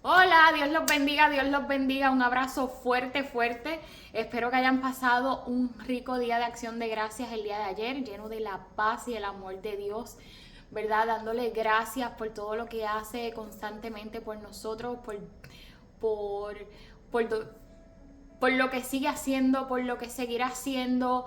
Hola, Dios los bendiga, Dios los bendiga. Un abrazo fuerte, fuerte. Espero que hayan pasado un rico día de acción de gracias el día de ayer, lleno de la paz y el amor de Dios, ¿verdad? Dándole gracias por todo lo que hace constantemente por nosotros, por, por, do- por lo que sigue haciendo, por lo que seguirá haciendo,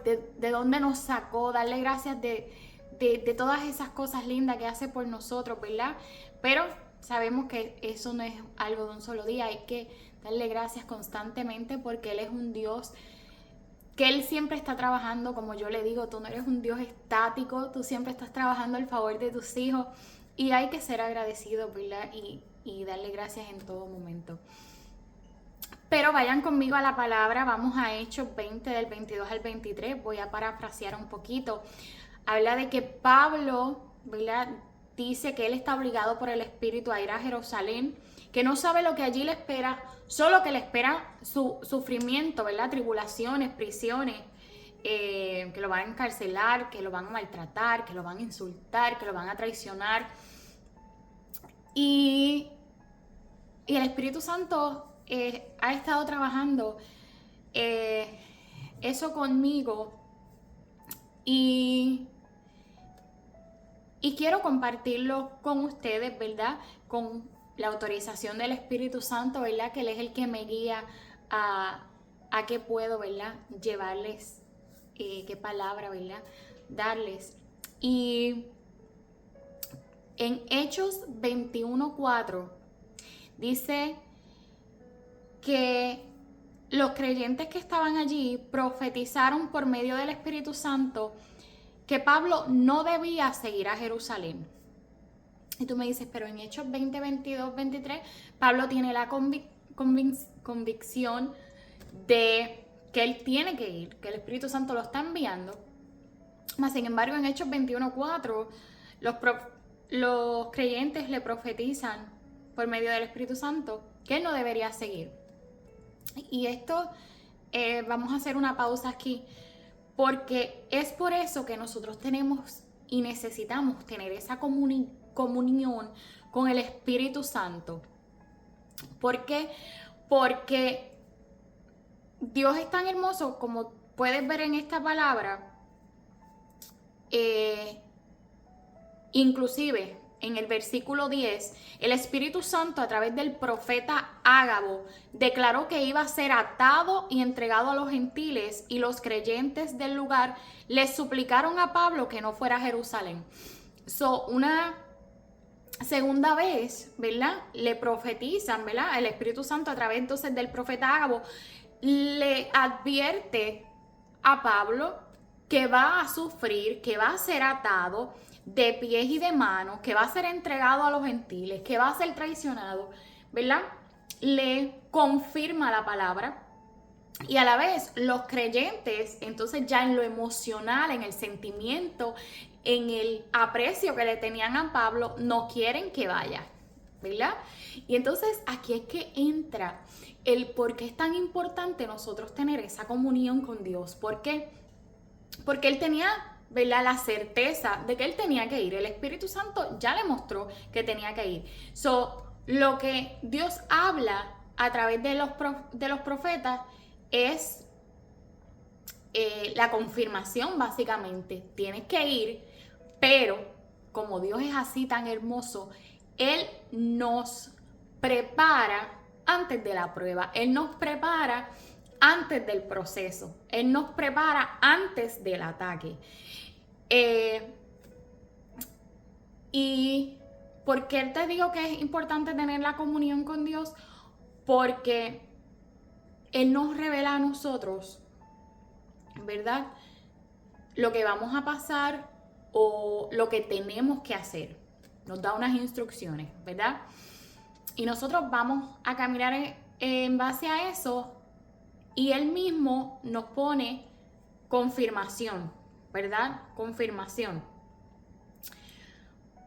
de dónde nos sacó, darle gracias de todas esas cosas lindas que hace por nosotros, ¿verdad? Pero sabemos que eso no es algo de un solo día, hay que darle gracias constantemente porque Él es un Dios que Él siempre está trabajando, como yo le digo, tú no eres un Dios estático, tú siempre estás trabajando al favor de tus hijos y hay que ser agradecido, ¿verdad? Y darle gracias en todo momento. Pero vayan conmigo a la palabra, vamos a Hechos 20 del 22 al 23, voy a parafrasear un poquito. Habla de que Pablo, ¿verdad? Dice que él está obligado por el Espíritu a ir a Jerusalén, que no sabe lo que allí le espera, solo que le espera su sufrimiento, ¿verdad? Tribulaciones, prisiones, que lo van a encarcelar, que lo van a maltratar, que lo van a insultar, que lo van a traicionar. Y y el Espíritu Santo ha estado trabajando eh, eso conmigo y, y quiero compartirlo con ustedes, ¿verdad? Con la autorización del Espíritu Santo, ¿verdad? Que Él es el que me guía a, a qué puedo, ¿verdad? Llevarles, qué palabra, ¿verdad? Darles. Y en Hechos 21:4 dice que los creyentes que estaban allí profetizaron por medio del Espíritu Santo que Pablo no debía seguir a Jerusalén. Y tú me dices, pero en Hechos 20, 22, 23, Pablo tiene la convicción de que él tiene que ir, que el Espíritu Santo lo está enviando. Mas, sin embargo, en Hechos 21:4, los creyentes le profetizan por medio del Espíritu Santo que él no debería seguir. Y esto, vamos a hacer una pausa aquí, porque es por eso que nosotros tenemos y necesitamos tener esa comunión con el Espíritu Santo. ¿Por qué? Porque Dios es tan hermoso, como puedes ver en esta palabra, eh, inclusive en el versículo 10, el Espíritu Santo a través del profeta Ágabo declaró que iba a ser atado y entregado a los gentiles, y los creyentes del lugar le suplicaron a Pablo que no fuera a Jerusalén. Una segunda vez, ¿verdad? Le profetizan, ¿verdad? El Espíritu Santo a través entonces del profeta Ágabo le advierte a Pablo que va a sufrir, que va a ser atado de pies y de manos, que va a ser entregado a los gentiles, que va a ser traicionado, ¿verdad? Le confirma la palabra. Y a la vez los creyentes, entonces ya en lo emocional, en el sentimiento, en el aprecio que le tenían a Pablo, no quieren que vaya, ¿verdad? Y entonces aquí es que entra el por qué es tan importante nosotros tener esa comunión con Dios. ¿Por qué? Porque él tenía, ¿verdad?, la certeza de que él tenía que ir. El Espíritu Santo ya le mostró que tenía que ir. Lo que Dios habla a través de los profetas es la confirmación, básicamente. Tienes que ir, pero como Dios es así tan hermoso, Él nos prepara antes de la prueba. Él nos prepara antes del proceso. Él nos prepara antes del ataque. Eh, y ¿por qué te digo que es importante tener la comunión con Dios? Porque Él nos revela a nosotros, ¿verdad?, lo que vamos a pasar o lo que tenemos que hacer. Nos da unas instrucciones, ¿verdad? Y nosotros vamos a caminar en base a eso, y Él mismo nos pone confirmación, ¿verdad? Confirmación.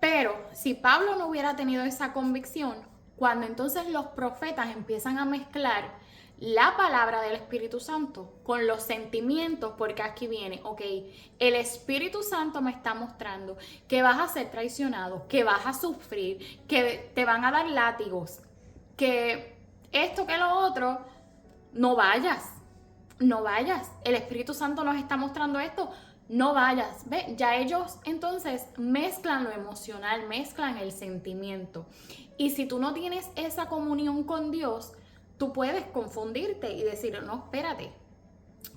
Pero si Pablo no hubiera tenido esa convicción, cuando entonces los profetas empiezan a mezclar la palabra del Espíritu Santo con los sentimientos, porque aquí viene, ok, el Espíritu Santo me está mostrando que vas a ser traicionado, que vas a sufrir, que te van a dar látigos, que esto, que lo otro, no vayas, no vayas. El Espíritu Santo nos está mostrando esto, no vayas. ¿Ve? Ya ellos entonces mezclan lo emocional, mezclan el sentimiento. Y si tú no tienes esa comunión con Dios, tú puedes confundirte y decir, no, espérate,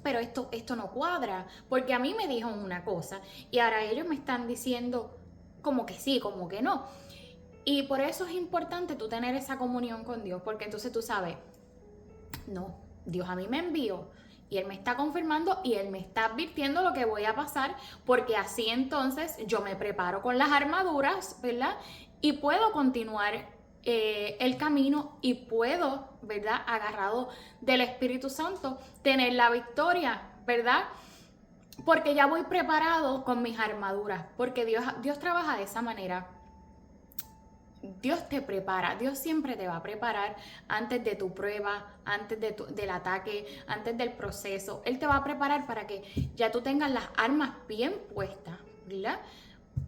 pero esto no cuadra, porque a mí me dijo una cosa y ahora ellos me están diciendo como que sí, como que no. Y por eso es importante tú tener esa comunión con Dios, porque entonces tú sabes, no, Dios a mí me envió y Él me está confirmando y Él me está advirtiendo lo que voy a pasar, porque así entonces yo me preparo con las armaduras, ¿verdad? Y puedo continuar el camino y puedo, ¿verdad? Agarrado del Espíritu Santo, tener la victoria, ¿verdad? Porque ya voy preparado con mis armaduras, porque Dios trabaja de esa manera. Dios te prepara, Dios siempre te va a preparar antes de tu prueba, antes del ataque, antes del proceso. Él te va a preparar para que ya tú tengas las armas bien puestas, ¿verdad?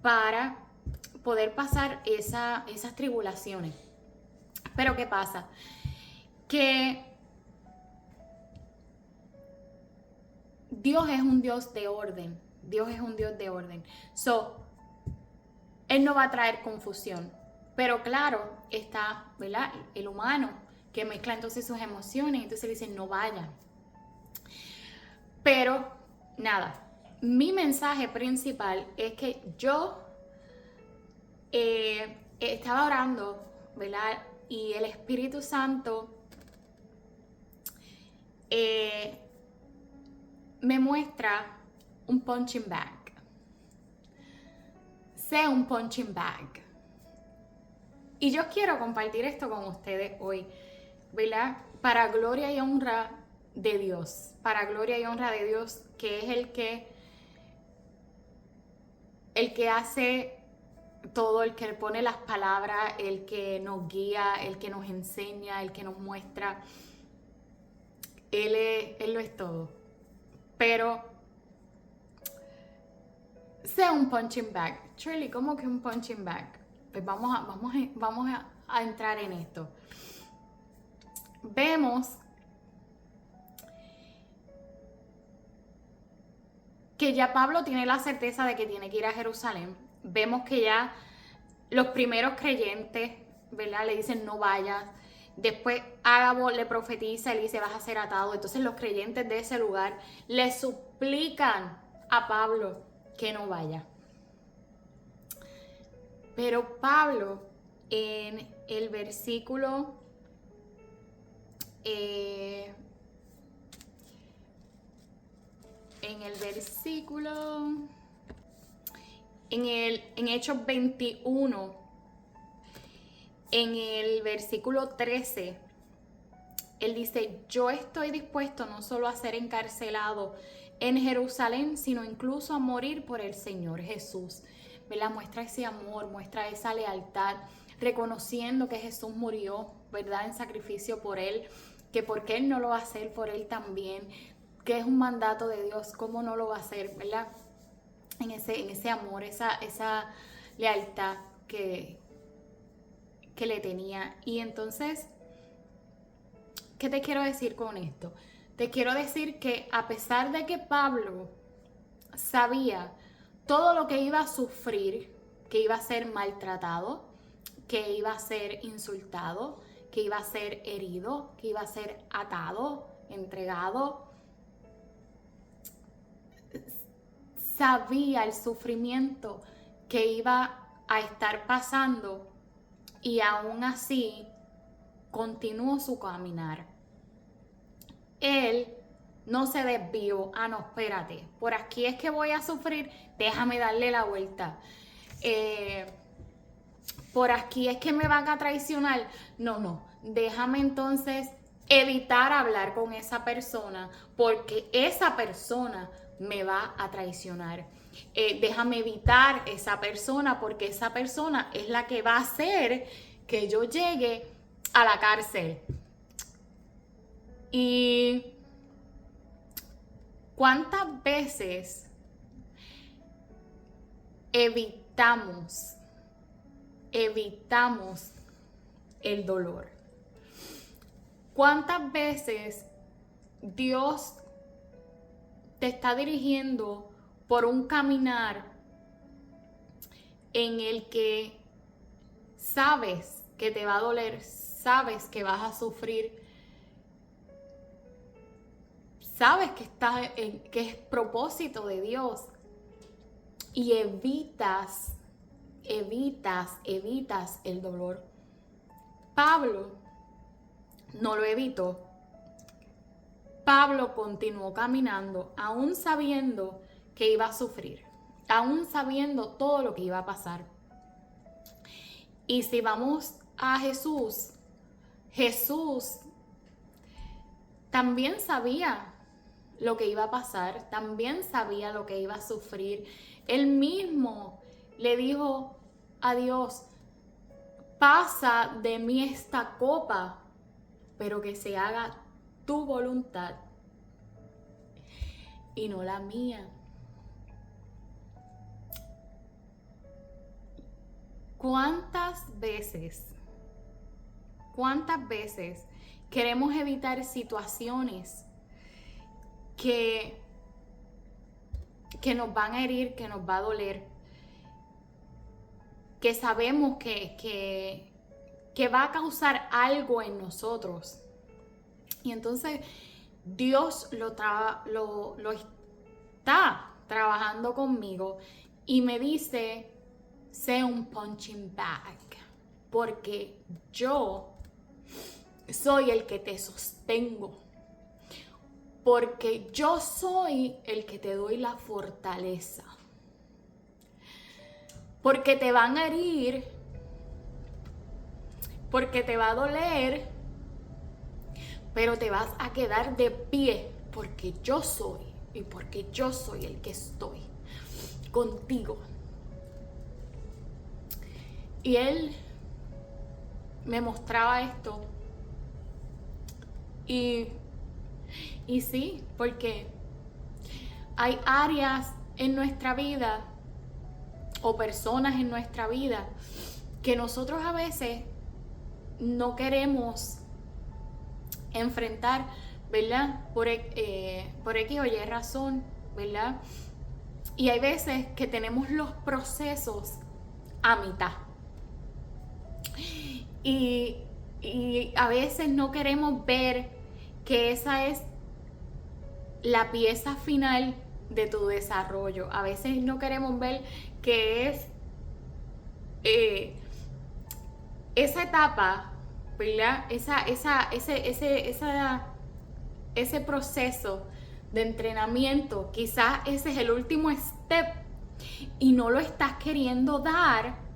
Para poder pasar esas tribulaciones. Pero ¿qué pasa? Que Dios es un Dios de orden. Dios es un Dios de orden. Él no va a traer confusión. Pero claro, está, ¿verdad? El humano que mezcla entonces sus emociones, entonces le dicen no vayan. Pero nada, mi mensaje principal es que yo estaba orando, ¿verdad? Y el Espíritu Santo me muestra un punching bag. Sé un punching bag. Y yo quiero compartir esto con ustedes hoy, ¿verdad? Para gloria y honra de Dios. Para gloria y honra de Dios, que es el que hace todo, el que pone las palabras, el que nos guía, el que nos enseña, el que nos muestra. Él lo es todo. Pero sea un punching bag. Shirley, ¿cómo que un punching bag? Pues vamos a entrar en esto. Vemos que ya Pablo tiene la certeza de que tiene que ir a Jerusalén. Vemos que ya los primeros creyentes, ¿verdad? Le dicen no vayas. Después Ágabo le profetiza y le dice vas a ser atado. Entonces los creyentes de ese lugar le suplican a Pablo que no vaya. Pero Pablo en el versículo en Hechos 21, en el versículo 13, él dice, yo estoy dispuesto no solo a ser encarcelado en Jerusalén, sino incluso a morir por el Señor Jesús. ¿Verdad? Muestra ese amor, muestra esa lealtad, reconociendo que Jesús murió, ¿verdad? En sacrificio por él, que porque él no lo va a hacer por él también, que es un mandato de Dios, ¿cómo no lo va a hacer? ¿Verdad? En ese amor, esa lealtad que le tenía. Y entonces, ¿qué te quiero decir con esto? Te quiero decir que a pesar de que Pablo sabía todo lo que iba a sufrir, que iba a ser maltratado, que iba a ser insultado, que iba a ser herido, que iba a ser atado, entregado, sabía el sufrimiento que iba a estar pasando y aún así continuó su caminar. Él no se desvió, no, espérate, por aquí es que voy a sufrir, déjame darle la vuelta. Por aquí es que me van a traicionar, no, déjame entonces evitar hablar con esa persona porque esa persona me va a traicionar. Déjame evitar esa persona porque esa persona es la que va a hacer que yo llegue a la cárcel. Y ¿cuántas veces evitamos el dolor? ¿Cuántas veces Dios te está dirigiendo por un caminar en el que sabes que te va a doler, sabes que vas a sufrir, sabes que es propósito de Dios y evitas el dolor? Pablo no lo evitó. Pablo continuó caminando, aún sabiendo que iba a sufrir, aún sabiendo todo lo que iba a pasar. Y si vamos a Jesús, Jesús también sabía lo que iba a pasar, también sabía lo que iba a sufrir. Él mismo le dijo a Dios: pasa de mí esta copa, pero que se haga tu voluntad y no la mía. ¿Cuántas veces queremos evitar situaciones que nos van a herir, que nos va a doler, que sabemos que va a causar algo en nosotros? Y entonces Dios lo está trabajando conmigo y me dice: sé un punching bag, porque yo soy el que te sostengo, porque yo soy el que te doy la fortaleza, porque te van a herir, porque te va a doler, pero te vas a quedar de pie, porque yo soy, y porque yo soy el que estoy contigo. Y él me mostraba esto. Y sí, porque hay áreas en nuestra vida o personas en nuestra vida que nosotros a veces no queremos enfrentar, ¿verdad? Por X o Y razón, ¿verdad? Y hay veces que tenemos los procesos a mitad. Y a veces no queremos ver que esa es la pieza final de tu desarrollo. A veces no queremos ver que es esa etapa, ¿verdad? Ese proceso de entrenamiento, quizás ese es el último step y no lo estás queriendo dar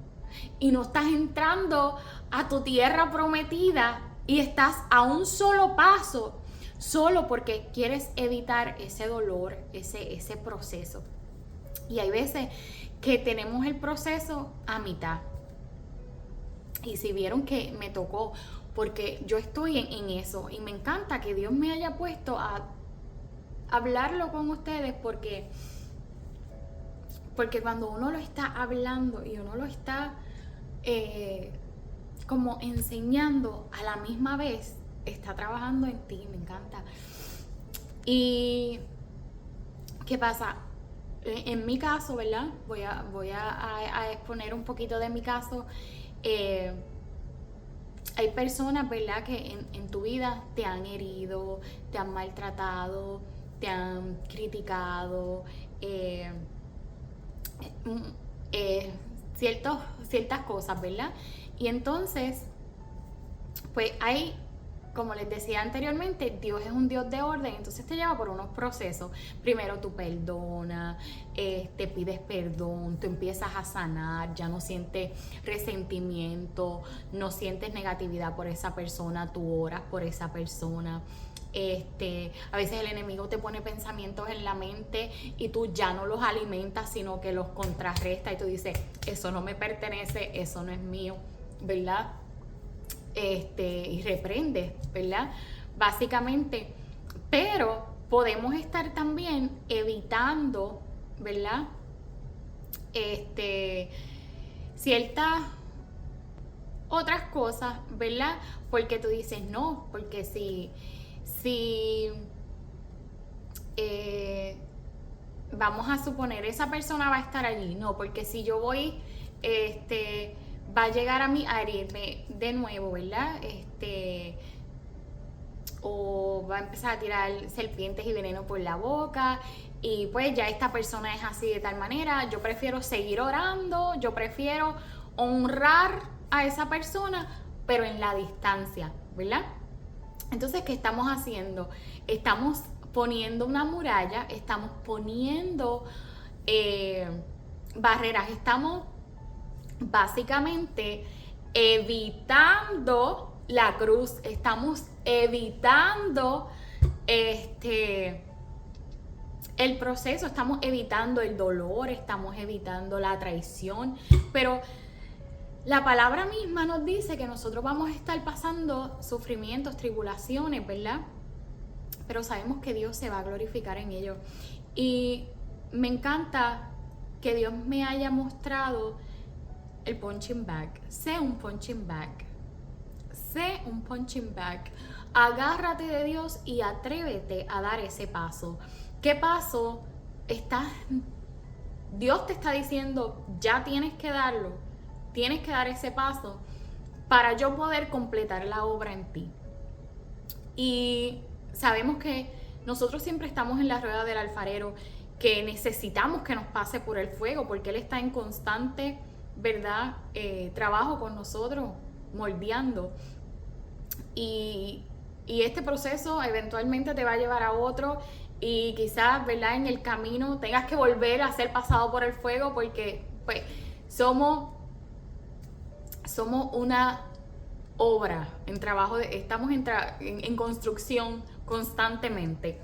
y no estás entrando a tu tierra prometida y estás a un solo paso, solo porque quieres evitar ese dolor, ese proceso. Y hay veces que tenemos el proceso a mitad. Y si vieron que me tocó, porque yo estoy en eso y me encanta que Dios me haya puesto a hablarlo con ustedes, porque cuando uno lo está hablando y uno lo está como enseñando a la misma vez, está trabajando en ti. Me encanta. Y ¿qué pasa? En mi caso, ¿verdad? Voy a exponer un poquito de mi caso. Hay personas, ¿verdad?, que en tu vida te han herido, te han maltratado, te han criticado, ciertas cosas, ¿verdad? Y entonces, pues hay, como les decía anteriormente, Dios es un Dios de orden, entonces te lleva por unos procesos. Primero tú perdonas, te pides perdón, tú empiezas a sanar, ya no sientes resentimiento, no sientes negatividad por esa persona, tú oras por esa persona. A veces el enemigo te pone pensamientos en la mente y tú ya no los alimentas, sino que los contrarrestas y tú dices: eso no me pertenece, eso no es mío, ¿verdad? Y reprendes, ¿verdad? básicamente. Pero podemos estar también evitando, ¿verdad? Ciertas otras cosas, ¿verdad? Porque tú dices no, porque si vamos a suponer esa persona va a estar allí, no, porque si yo voy, va a llegar a mí a herirme de nuevo, ¿verdad? O va a empezar a tirar serpientes y veneno por la boca, y pues ya esta persona es así de tal manera. Yo prefiero seguir orando, yo prefiero honrar a esa persona, pero en la distancia, ¿verdad? Entonces, ¿qué estamos haciendo? Estamos poniendo una muralla, estamos poniendo barreras, estamos básicamente evitando la cruz, estamos evitando el proceso, estamos evitando el dolor, estamos evitando la traición, pero la palabra misma nos dice que nosotros vamos a estar pasando sufrimientos, tribulaciones, ¿verdad? Pero sabemos que Dios se va a glorificar en ello. Y me encanta que Dios me haya mostrado el punching bag. Sé un punching bag. Sé un punching bag. Agárrate de Dios y atrévete a dar ese paso. ¿Qué paso? Dios te está diciendo, ya tienes que darlo. Tienes que dar ese paso para yo poder completar la obra en ti. Y sabemos que nosotros siempre estamos en la rueda del alfarero, que necesitamos que nos pase por el fuego, porque Él está en constante, ¿verdad? Trabajo con nosotros, moldeando. Y este proceso eventualmente te va a llevar a otro, y quizás, ¿verdad? En el camino tengas que volver a ser pasado por el fuego, porque pues somos una obra en trabajo, estamos en construcción constantemente.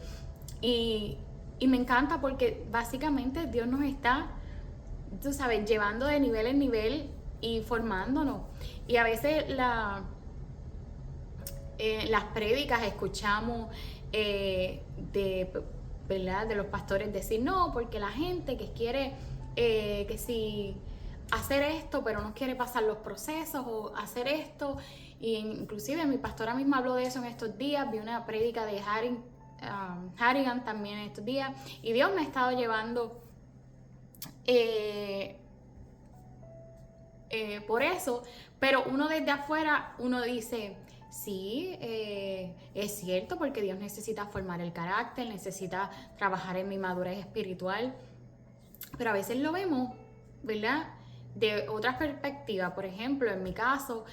Y me encanta porque básicamente Dios nos está, tú sabes, llevando de nivel en nivel y formándonos. Y a veces las prédicas escuchamos ¿verdad? De los pastores decir no, porque la gente que quiere que si hacer esto, pero no quiere pasar los procesos, o hacer esto. Y inclusive mi pastora misma habló de eso en estos días. Vi una prédica de Harrigan también en estos días, y Dios me ha estado llevando por eso. Pero uno desde afuera, uno dice, sí, es cierto, porque Dios necesita formar el carácter, necesita trabajar en mi madurez espiritual. Pero a veces lo vemos, ¿verdad?, de otra perspectiva. Por ejemplo, en mi caso,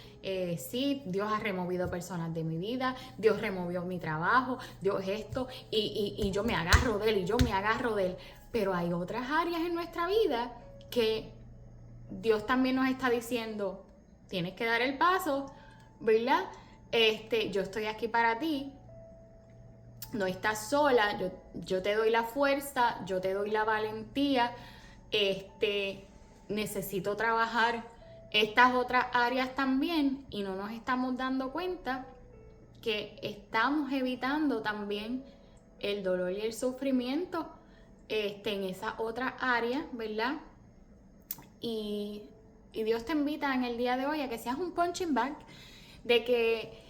sí, Dios ha removido personas de mi vida, Dios removió mi trabajo, Dios esto, y yo me agarro de Él, y yo me agarro de Él. Pero hay otras áreas en nuestra vida que Dios también nos está diciendo, tienes que dar el paso, ¿verdad? Yo estoy aquí para ti, no estás sola, yo te doy la fuerza, yo te doy la valentía. Necesito trabajar estas otras áreas también, y no nos estamos dando cuenta que estamos evitando también el dolor y el sufrimiento en esas otras áreas, ¿verdad? Y Dios te invita en el día de hoy a que seas un punching bag, de que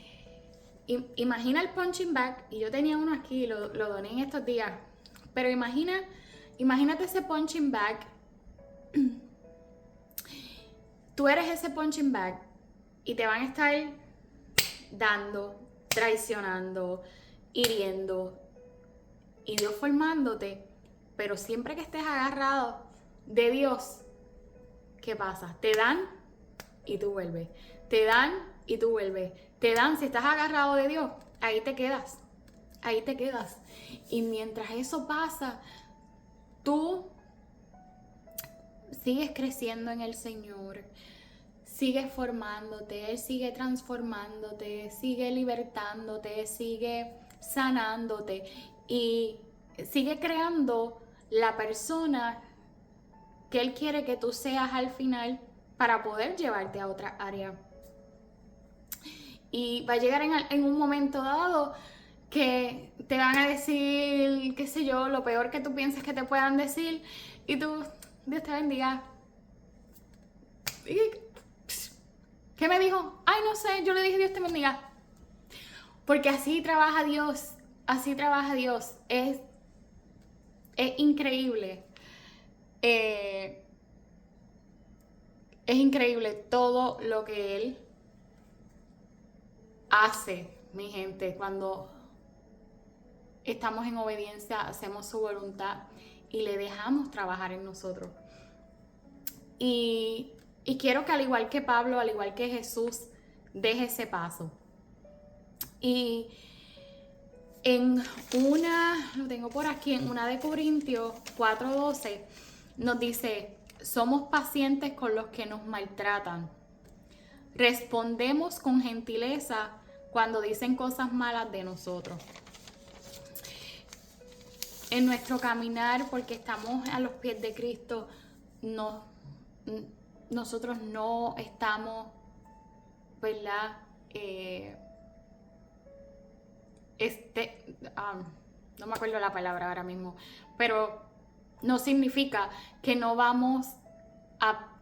imagina el punching bag, y yo tenía uno aquí, lo doné en estos días, pero imagínate ese punching bag. Tú eres ese punching bag, y te van a estar dando, traicionando, hiriendo, y Dios formándote. Pero siempre que estés agarrado de Dios, ¿qué pasa? Te dan y tú vuelves. Te dan y tú vuelves. Te dan, si estás agarrado de Dios, ahí te quedas. Ahí te quedas. Y mientras eso pasa, tú sigues creciendo en el Señor, sigues formándote, Él sigue transformándote, sigue libertándote, sigue sanándote, y sigue creando la persona que Él quiere que tú seas al final, para poder llevarte a otra área. Y va a llegar en un momento dado que te van a decir, qué sé yo, lo peor que tú piensas que te puedan decir, y tú, Dios te bendiga. ¿Y qué me dijo? Ay, no sé, yo le dije Dios te bendiga. Porque así trabaja Dios, así trabaja Dios. Es increíble. Es increíble todo lo que Él hace, mi gente, cuando estamos en obediencia, hacemos su voluntad y le dejamos trabajar en nosotros. Y quiero que al igual que Pablo, al igual que Jesús, deje ese paso. Y lo tengo por aquí, en una de Corintios 4:12, nos dice, somos pacientes con los que nos maltratan. Respondemos con gentileza cuando dicen cosas malas de nosotros. En nuestro caminar, porque estamos a los pies de Cristo, nosotros no estamos, ¿verdad? No me acuerdo la palabra ahora mismo, pero no significa que no vamos a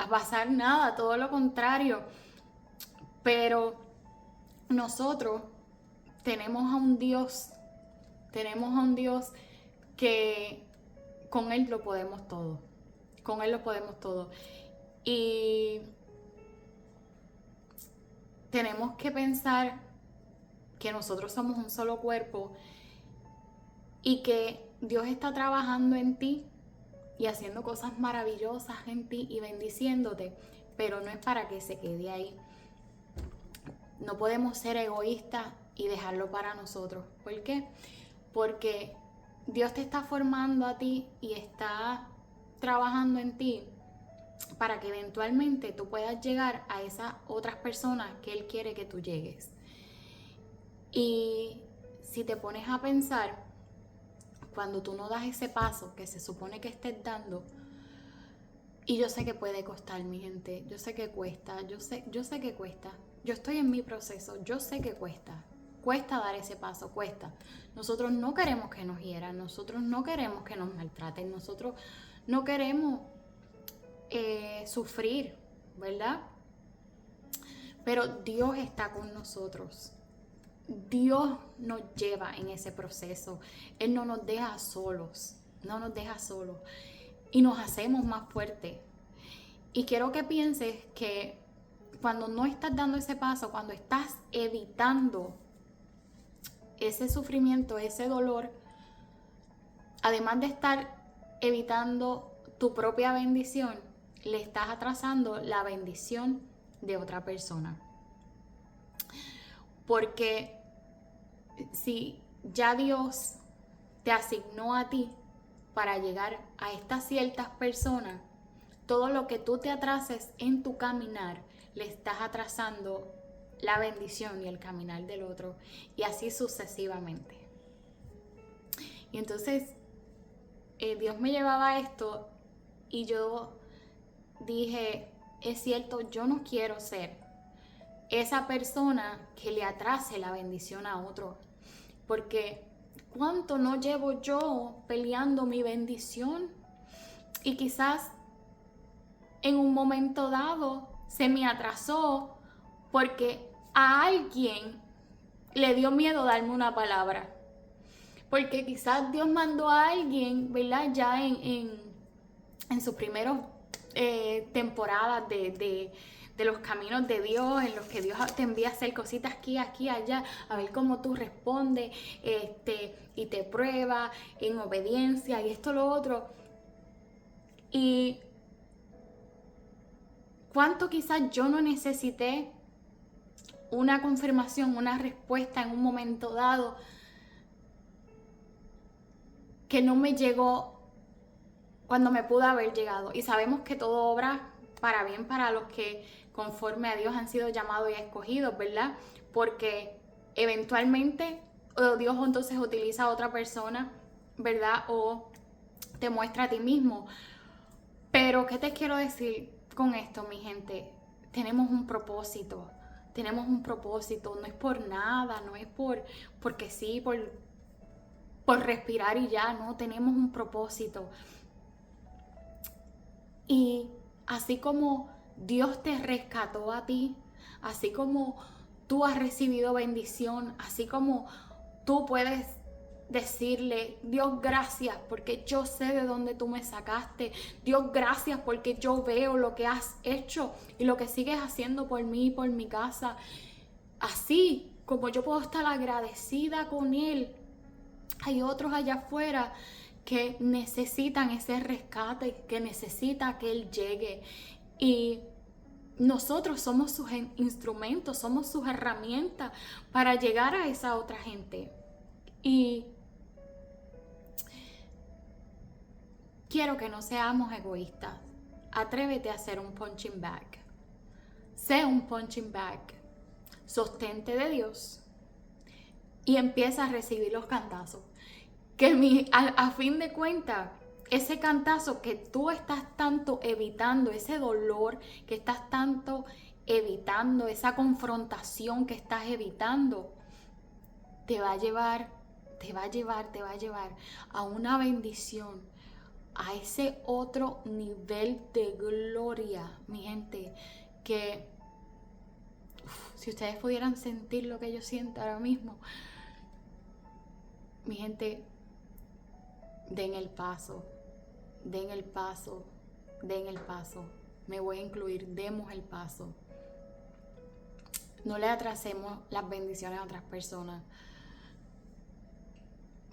pasar nada, todo lo contrario. Pero nosotros tenemos a un Dios que con Él lo podemos todo. Con Él lo podemos todo. Y tenemos que pensar que nosotros somos un solo cuerpo y que Dios está trabajando en ti y haciendo cosas maravillosas en ti y bendiciéndote, pero no es para que se quede ahí. No podemos ser egoístas y dejarlo para nosotros. ¿Por qué? Porque Dios te está formando a ti y está trabajando en ti para que eventualmente tú puedas llegar a esas otras personas que Él quiere que tú llegues. Y si te pones a pensar, cuando tú no das ese paso que se supone que estés dando, y yo sé que puede costar, mi gente, yo sé que cuesta, yo sé que cuesta. Yo estoy en mi proceso, yo sé que cuesta. Cuesta dar ese paso, cuesta. Nosotros no queremos que nos hieran, nosotros no queremos que nos maltraten, nosotros no queremos sufrir, ¿verdad? Pero Dios está con nosotros. Dios nos lleva en ese proceso. Él no nos deja solos, no nos deja solos. Y nos hacemos más fuertes. Y quiero que pienses que cuando no estás dando ese paso, cuando estás evitando ese sufrimiento, ese dolor, además de estar evitando tu propia bendición, le estás atrasando la bendición de otra persona. Porque si ya Dios te asignó a ti para llegar a estas ciertas personas, todo lo que tú te atrases en tu caminar, le estás atrasando la bendición y el caminar del otro, y así sucesivamente. Y entonces Dios me llevaba a esto y yo dije, es cierto, yo no quiero ser esa persona que le atrase la bendición a otro, porque ¿cuánto no llevo yo peleando mi bendición? Y quizás en un momento dado se me atrasó porque a alguien le dio miedo darme una palabra. Porque quizás Dios mandó a alguien, ¿verdad? Ya en sus primeros temporadas de los caminos de Dios, en los que Dios te envía a hacer cositas aquí, allá, a ver cómo tú respondes, y te prueba en obediencia y esto, lo otro. Y cuánto quizás yo no necesité una confirmación, una respuesta en un momento dado que no me llegó cuando me pudo haber llegado. Y sabemos que todo obra para bien para los que conforme a Dios han sido llamados y escogidos, ¿verdad? Porque eventualmente Dios entonces utiliza a otra persona, ¿verdad? O te muestra a ti mismo. Pero ¿qué te quiero decir con esto, mi gente? Tenemos un propósito. tenemos un propósito, no es por nada, no es porque sí, por respirar y ya, no, tenemos un propósito. Y así como Dios te rescató a ti, así como tú has recibido bendición, así como tú puedes decirle, Dios, gracias porque yo sé de dónde tú me sacaste. Dios, gracias porque yo veo lo que has hecho y lo que sigues haciendo por mí y por mi casa. Así como yo puedo estar agradecida con Él, hay otros allá afuera que necesitan ese rescate, que necesita que Él llegue. Y nosotros somos sus instrumentos, somos sus herramientas para llegar a esa otra gente. Y quiero que no seamos egoístas. Atrévete a hacer un punching bag. Sé un punching bag. Sostente de Dios y empieza a recibir los cantazos. Que a fin de cuentas, ese cantazo que tú estás tanto evitando, ese dolor que estás tanto evitando, esa confrontación que estás evitando, te va a llevar a una bendición, a ese otro nivel de gloria, mi gente, que si ustedes pudieran sentir lo que yo siento ahora mismo, mi gente, den el paso, den el paso, den el paso. Me voy a incluir, demos el paso. No le atrasemos las bendiciones a otras personas.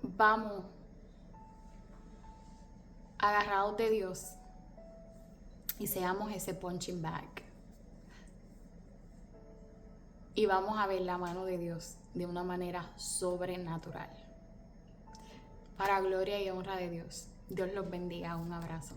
Vamos agarrados de Dios y seamos ese punching bag. Y vamos a ver la mano de Dios de una manera sobrenatural. Para gloria y honra de Dios. Dios los bendiga. Un abrazo.